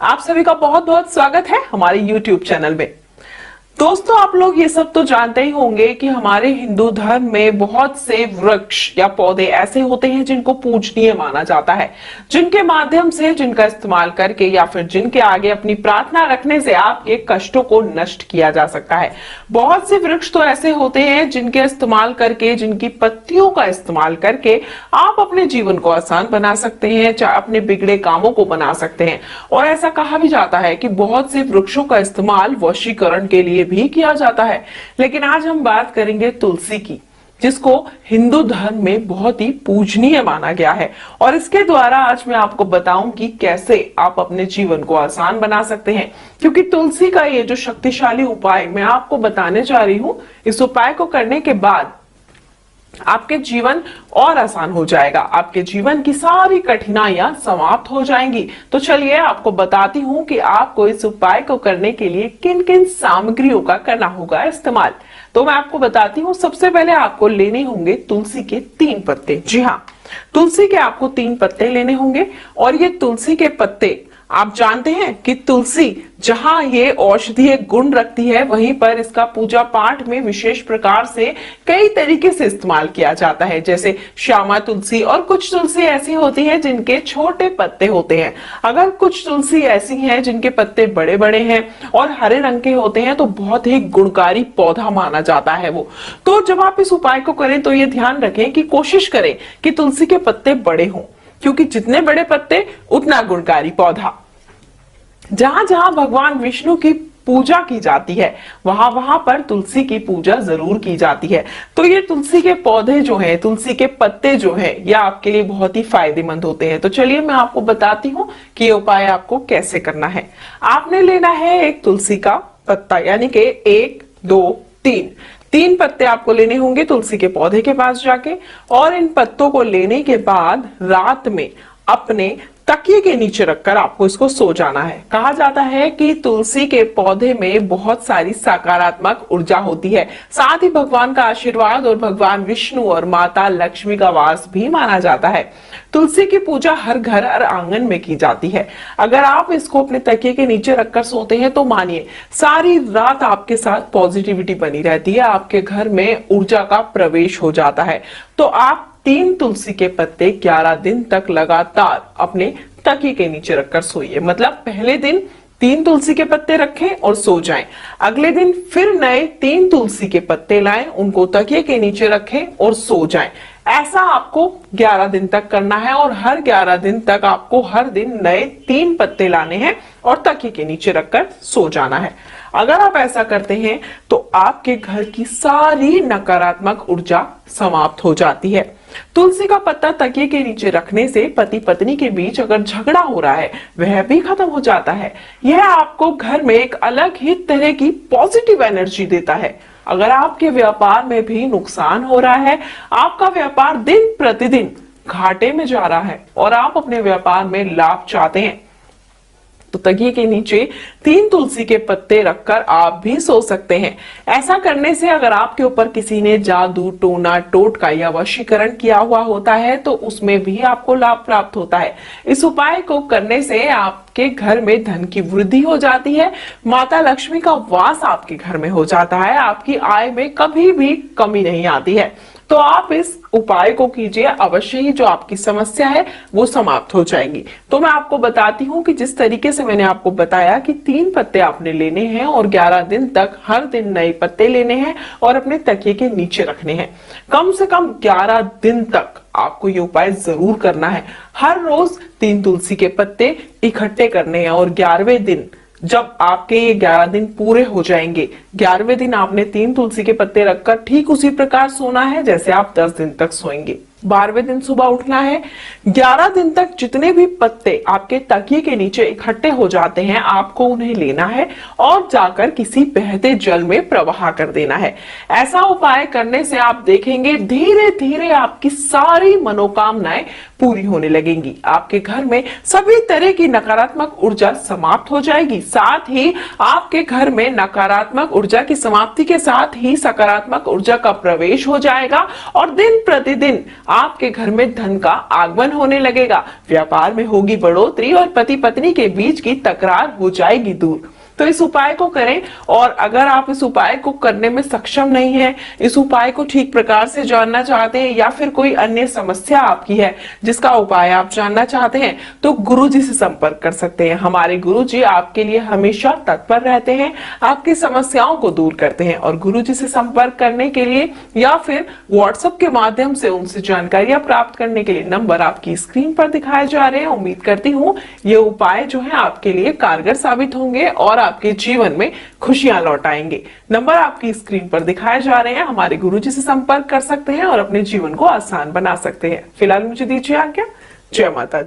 आप सभी का बहुत बहुत स्वागत है हमारे YouTube चैनल में। दोस्तों, आप लोग ये सब तो जानते ही होंगे कि हमारे हिंदू धर्म में बहुत से वृक्ष या पौधे ऐसे होते हैं जिनको पूजनीय माना जाता है, जिनके माध्यम से, जिनका इस्तेमाल करके या फिर जिनके आगे अपनी प्रार्थना रखने से आपके कष्टों को नष्ट किया जा सकता है। बहुत से वृक्ष तो ऐसे होते हैं जिनके इस्तेमाल करके, जिनकी पत्तियों का इस्तेमाल करके आप अपने जीवन को आसान बना सकते हैं, चाहे अपने बिगड़े कामों को बना सकते हैं। और ऐसा कहा भी जाता है कि बहुत से वृक्षों का इस्तेमाल वशीकरण के लिए भी किया जाता है। लेकिन आज हम बात करेंगे तुलसी की, जिसको हिंदू धर्म में बहुत ही पूजनीय माना गया है। और इसके द्वारा आज मैं आपको बताऊंगी कैसे आप अपने जीवन को आसान बना सकते हैं, क्योंकि तुलसी का ये जो शक्तिशाली उपाय मैं आपको बताने जा रही हूं, इस उपाय को करने के बाद आपके जीवन और आसान हो जाएगा, आपके जीवन की सारी कठिनाइयां समाप्त हो जाएंगी। तो चलिए आपको बताती हूं कि आपको इस उपाय को करने के लिए किन किन सामग्रियों का करना होगा इस्तेमाल। तो मैं आपको बताती हूं। सबसे पहले आपको लेने होंगे तुलसी के 3 पत्ते। जी हाँ, तुलसी के आपको 3 पत्ते लेने होंगे। और ये तुलसी के पत्ते, आप जानते हैं कि तुलसी जहां ये औषधीय गुण रखती है, वहीं पर इसका पूजा पाठ में विशेष प्रकार से कई तरीके से इस्तेमाल किया जाता है, जैसे श्यामा तुलसी। और कुछ तुलसी ऐसी होती है जिनके छोटे पत्ते होते हैं। अगर कुछ तुलसी ऐसी हैं जिनके पत्ते बड़े बड़े हैं और हरे रंग के होते हैं, तो बहुत ही गुणकारी पौधा माना जाता है वो। तो जब आप इस उपाय को करें तो ये ध्यान रखें कि कोशिश करें कि तुलसी के पत्ते बड़े हों, क्योंकि जितने बड़े पत्ते उतना गुणकारी पौधा। जहां जहां भगवान विष्णु की पूजा की जाती है, वहां वहां पर तुलसी की पूजा जरूर की जाती है। तो ये तुलसी के पौधे जो हैं, तुलसी के पत्ते जो हैं, ये आपके लिए बहुत ही फायदेमंद होते हैं। तो चलिए मैं आपको बताती हूँ कि ये उपाय आपको कैसे करना है। आपने लेना है एक तुलसी का पत्ता, यानी कि 1 2 3 पत्ते आपको लेने होंगे तुलसी के पौधे के पास जाके। और इन पत्तों को लेने के बाद रात में अपने तकिए के नीचे रखकर आपको इसको सो जाना है। कहा जाता है कि तुलसी के पौधे में बहुत सारी सकारात्मक ऊर्जा होती है, साथ ही भगवान का आशीर्वाद और भगवान विष्णु और माता लक्ष्मी का वास भी माना जाता है। तुलसी की पूजा हर घर और आंगन में की जाती है। अगर आप इसको अपने तकिए के नीचे रखकर सोते हैं तो मानिए सारी रात आपके साथ पॉजिटिविटी बनी रहती है, आपके घर में ऊर्जा का प्रवेश हो जाता है। तो आप 3 तुलसी के पत्ते 11 दिन तक लगातार अपने तकिए के नीचे रखकर सोइए। मतलब पहले दिन 3 तुलसी के पत्ते रखें और सो जाएं। अगले दिन फिर नए 3 तुलसी के पत्ते लाएं, उनको तकिए के नीचे रखें और सो जाएं। ऐसा आपको 11 दिन तक करना है। और हर 11 दिन तक आपको हर दिन नए 3 पत्ते लाने हैं और तकिए के नीचे रखकर सो जाना है। अगर आप ऐसा करते हैं तो आपके घर की सारी नकारात्मक ऊर्जा समाप्त हो जाती है। तुलसी का पत्ता तकिए के नीचे रखने से पति पत्नी के बीच अगर झगड़ा हो रहा है, वह भी खत्म हो जाता है। यह आपको घर में एक अलग ही तरह की पॉजिटिव एनर्जी देता है। अगर आपके व्यापार में भी नुकसान हो रहा है, आपका व्यापार दिन प्रतिदिन घाटे में जा रहा है और आप अपने व्यापार में लाभ चाहते हैं, तो तकिए के नीचे 3 तुलसी के पत्ते रखकर आप भी सो सकते हैं। ऐसा करने से अगर आपके ऊपर किसी ने जादू, टोना, टोटका या वशीकरण किया हुआ होता है, तो उसमें भी आपको लाभ प्राप्त होता है। इस उपाय को करने से आपके घर में धन की वृद्धि हो जाती है, माता लक्ष्मी का वास आपके घर में हो जाता है, आपकी आय में कभी भी कमी नहीं आती है। तो आप इस उपाय को कीजिए, अवश्य ही जो आपकी समस्या है वो समाप्त हो जाएगी। तो मैं आपको बताती हूँ कि जिस तरीके से मैंने आपको बताया कि 3 पत्ते आपने लेने हैं और 11 दिन तक हर दिन नए पत्ते लेने हैं और अपने तकिए के नीचे रखने हैं। कम से कम 11 दिन तक आपको ये उपाय जरूर करना है। हर रोज 3 तुलसी के पत्ते इकट्ठे करने हैं और 11वें दिन जब आपके ये 11 दिन पूरे हो जाएंगे, 11वें दिन आपने 3 तुलसी के पत्ते रखकर ठीक उसी प्रकार सोना है जैसे आप 10 दिन तक सोएंगे। 12वें दिन सुबह उठना है। 11 दिन तक जितने भी पत्ते आपके तकिए के नीचे इकट्ठे हो जाते हैं, आपको उन्हें लेना है और जाकर किसी बहते जल में प्रवाह कर देना है। ऐसा उपाय करने से आप देखेंगे धीरे धीरे आपकी सारी मनोकामनाएं पूरी होने लगेंगी। आपके घर में सभी तरह की नकारात्मक ऊर्जा समाप्त हो जाएगी। साथ ही आपके घर में नकारात्मक ऊर्जा की समाप्ति के साथ ही सकारात्मक ऊर्जा का प्रवेश हो जाएगा और दिन प्रतिदिन आपके घर में धन का आगमन होने लगेगा, व्यापार में होगी बढ़ोतरी और पति पत्नी के बीच की तकरार हो जाएगी दूर। तो इस उपाय को करें। और अगर आप इस उपाय को करने में सक्षम नहीं है, इस उपाय को ठीक प्रकार से जानना चाहते हैं या फिर कोई अन्य समस्या आपकी है जिसका उपाय आप जानना चाहते हैं, तो गुरुजी से संपर्क कर सकते हैं। हमारे गुरुजी आपके लिए हमेशा तत्पर रहते हैं, आपकी समस्याओं को दूर करते हैं। और गुरुजी से संपर्क करने के लिए या फिर व्हाट्सएप के माध्यम से उनसे जानकारियां प्राप्त करने के लिए नंबर आपकी स्क्रीन पर दिखाए जा रहे हैं। उम्मीद करती हूँ ये उपाय जो है आपके लिए कारगर साबित होंगे और आपके जीवन में खुशियां लौट आएंगे। नंबर आपकी स्क्रीन पर दिखाए जा रहे हैं। हमारे गुरुजी से संपर्क कर सकते हैं और अपने जीवन को आसान बना सकते हैं। फिलहाल मुझे दीजिए आज्ञा। जय माता दी।